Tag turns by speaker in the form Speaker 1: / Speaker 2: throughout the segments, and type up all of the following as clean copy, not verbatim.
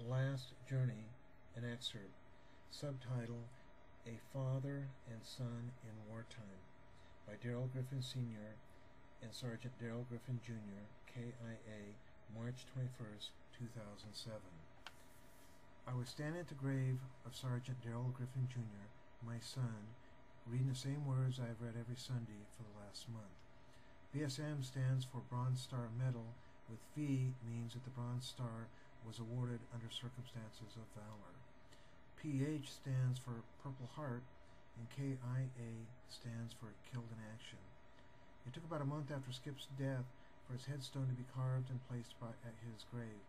Speaker 1: Last Journey, an excerpt. Subtitle, A Father and Son in Wartime, by Darrell Griffin Sr. and Sergeant Darrell Griffin Jr., KIA, March 21st, 2007. I was standing at the grave of Sergeant Darrell Griffin Jr., my son, reading the same words I have read every Sunday for the last month. BSM stands for Bronze Star Medal, with V means that the Bronze Star was awarded under circumstances of valor. PH stands for Purple Heart, and KIA stands for Killed in Action. It took about a month after Skip's death for his headstone to be carved and placed at his grave.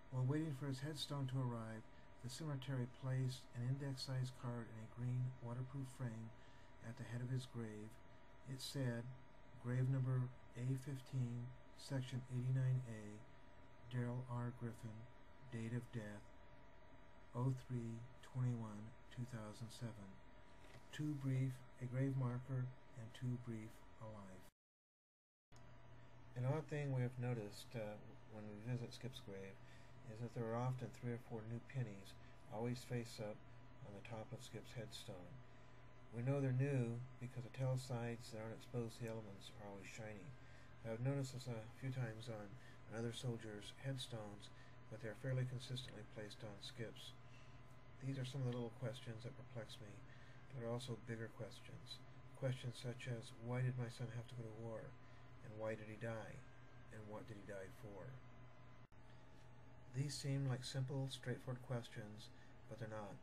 Speaker 1: While waiting for his headstone to arrive, the cemetery placed an index-sized card in a green waterproof frame at the head of his grave. It said, grave number A15, section 89A, Darrell R. Griffin, date of death 03/21/2007. Too brief, a grave marker, and too brief, a life. An odd thing we have noticed when we visit Skip's grave is that there are often 3 or 4 new pennies, always face up, on the top of Skip's headstone. We know they're new because the tail sides that aren't exposed to the elements are always shiny. I've noticed this a few times on other soldiers' headstones, but they're fairly consistently placed on Skip's. These are some of the little questions that perplex me. There are also bigger questions. Questions such as, why did my son have to go to war? And why did he die? And what did he die for? These seem like simple, straightforward questions, but they're not.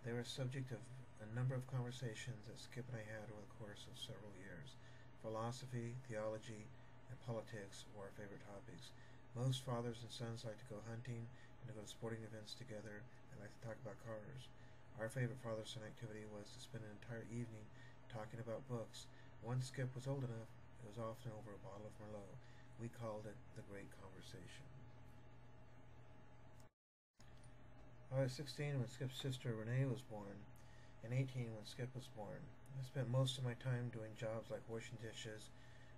Speaker 1: They were a subject of a number of conversations that Skip and I had over the course of several years. Philosophy, theology, and politics were our favorite topics. Most fathers and sons like to go hunting and to go to sporting events together and like to talk about cars. Our favorite father-son activity was to spend an entire evening talking about books. Once Skip was old enough, it was often over a bottle of Merlot. We called it the Great Conversation. I was 16 when Skip's sister Renee was born, and 18 when Skip was born. I spent most of my time doing jobs like washing dishes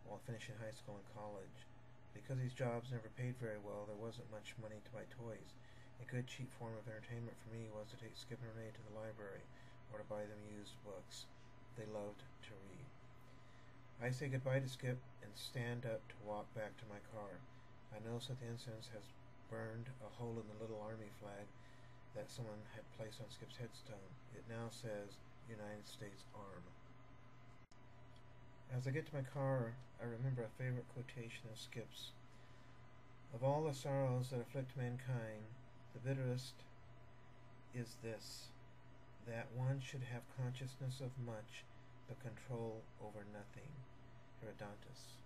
Speaker 1: while finishing high school and college. Because these jobs never paid very well, there wasn't much money to buy toys. A good cheap form of entertainment for me was to take Skip and Renee to the library or to buy them used books. They loved to read. I say goodbye to Skip and stand up to walk back to my car. I notice that the incense has burned a hole in the little army flag that someone had placed on Skip's headstone. It now says United States Arm. As I get to my car, I remember a favorite quotation of Skip's. Of all the sorrows that afflict mankind, the bitterest is this, that one should have consciousness of much, but control over nothing. Herodotus.